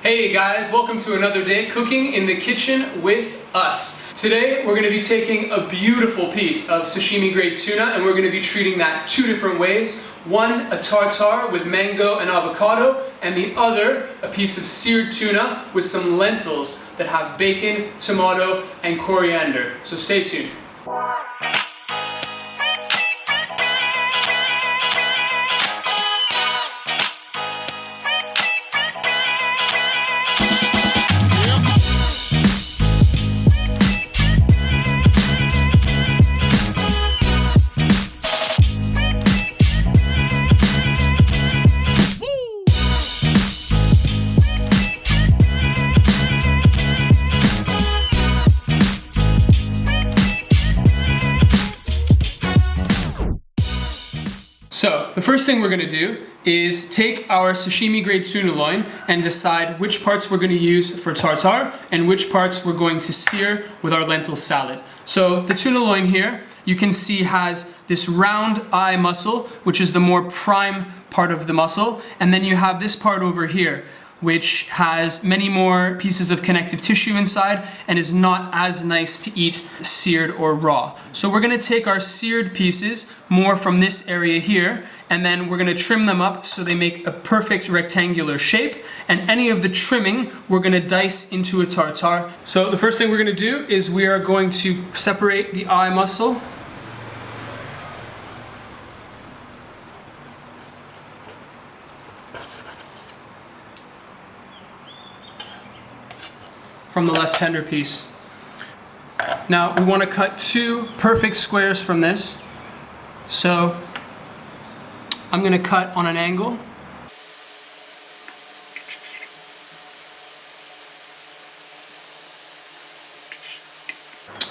Hey guys, welcome to another day cooking in the kitchen with us. Today we're going to be taking a beautiful piece of sashimi grade tuna and we're going to be treating that two different ways. One, a tartare with mango and avocado, and the other, a piece of seared tuna with some lentils that have bacon, tomato, and coriander. So stay tuned. So, the first thing we're going to do is take our sashimi grade tuna loin and decide which parts we're going to use for tartare and which parts we're going to sear with our lentil salad. So, the tuna loin here, you can see has this round eye muscle, which is the more prime part of the muscle, and then you have this part over here, which has many more pieces of connective tissue inside and is not as nice to eat seared or raw. So we're going to take our seared pieces more from this area here, and then we're going to trim them up so they make a perfect rectangular shape, and any of the trimming we're going to dice into a tartare. So the first thing we're going to do is we are going to separate the eye muscle . From the less tender piece. Now we want to cut two perfect squares from this. So I'm going to cut on an angle.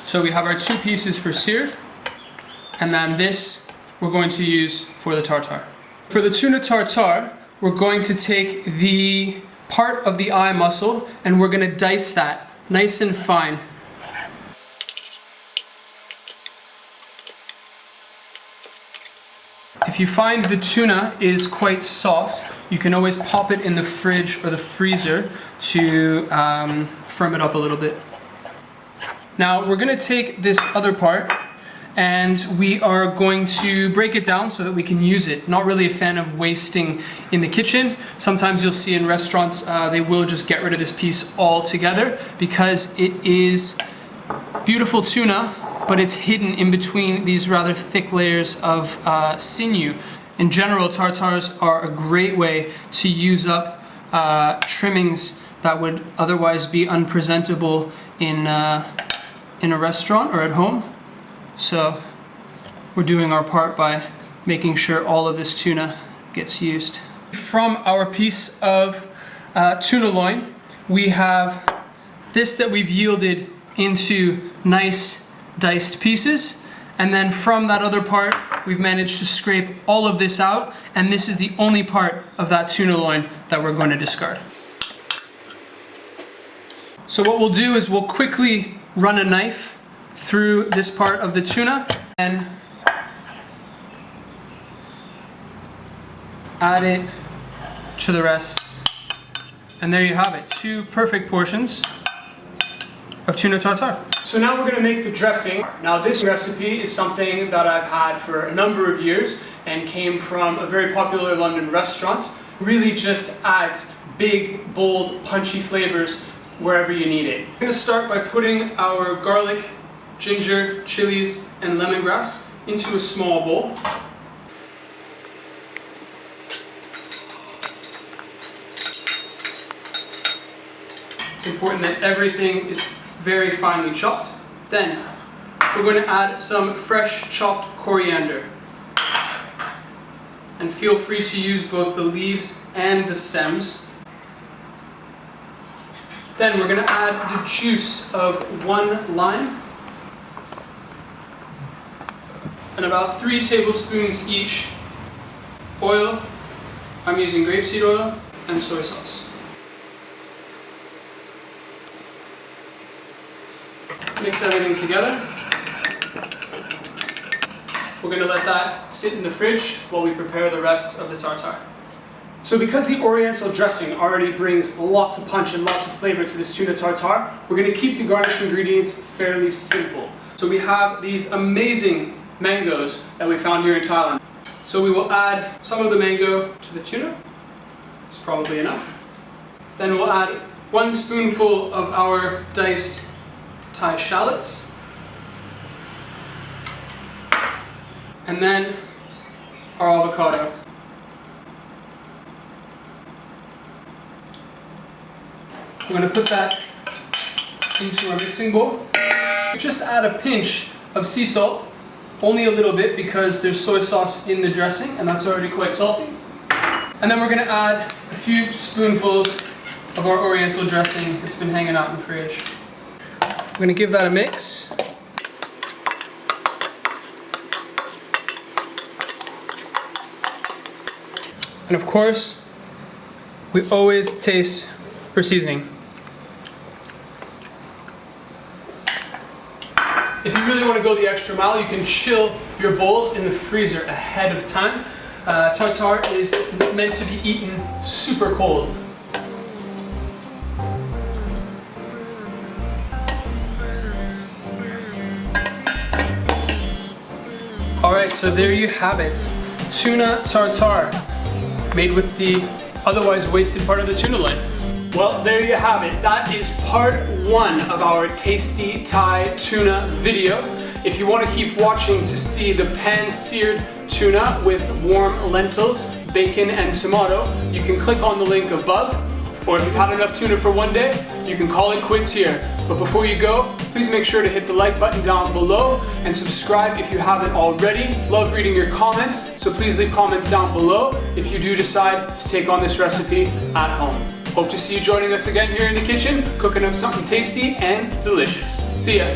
So we have our two pieces for seared, and then this we're going to use for the tartare. For the tuna tartare, we're going to take the part of the eye muscle and we're going to dice that nice and fine. If you find the tuna is quite soft, you can always pop it in the fridge or the freezer to firm it up a little bit. Now we're going to take this other part and we are going to break it down so that we can use it. Not really a fan of wasting in the kitchen. Sometimes you'll see in restaurants they will just get rid of this piece altogether because it is beautiful tuna, but it's hidden in between these rather thick layers of sinew. In general, tartares are a great way to use up trimmings that would otherwise be unpresentable in a restaurant or at home. So we're doing our part by making sure all of this tuna gets used. From our piece of tuna loin, we have this that we've yielded into nice diced pieces, and then from that other part we've managed to scrape all of this out, and this is the only part of that tuna loin that we're going to discard. So what we'll do is we'll quickly run a knife through this part of the tuna and add it to the rest. And there you have it, two perfect portions of tuna tartare. So now we're going to make the dressing. Now this recipe is something that I've had for a number of years and came from a very popular London restaurant. Really just adds big, bold, punchy flavors wherever you need it. We're going to start by putting our garlic, ginger, chilies, and lemongrass into a small bowl. It's important that everything is very finely chopped. Then we're going to add some fresh chopped coriander. And feel free to use both the leaves and the stems. Then we're going to add the juice of one lime and about 3 tablespoons each oil. I'm using grapeseed oil and soy sauce. Mix everything together. We're going to let that sit in the fridge while we prepare the rest of the tartare. So because the Oriental dressing already brings lots of punch and lots of flavor to this tuna tartare, we're going to keep the garnish ingredients fairly simple. So we have these amazing mangoes that we found here in Thailand. So we will add some of the mango to the tuna. It's probably enough. Then we'll add 1 spoonful of our diced Thai shallots. And then our avocado. We're going to put that into our mixing bowl. Just add a pinch of sea salt, only a little bit because there's soy sauce in the dressing and that's already quite salty. And then we're going to add a few spoonfuls of our Oriental dressing that's been hanging out in the fridge. We're going to give that a mix. And of course, we always taste for seasoning. If you really want to go the extra mile, you can chill your bowls in the freezer ahead of time. Tartare is meant to be eaten super cold. Alright, so there you have it. Tuna tartare, made with the otherwise wasted part of the tuna line. Well, there you have it. That is part 1 of our tasty Thai tuna video. If you want to keep watching to see the pan-seared tuna with warm lentils, bacon and tomato, you can click on the link above. Or if you've had enough tuna for one day, you can call it quits here. But before you go, please make sure to hit the like button down below and subscribe if you haven't already. Love reading your comments, so please leave comments down below if you do decide to take on this recipe at home. Hope to see you joining us again here in the kitchen, cooking up something tasty and delicious. See ya!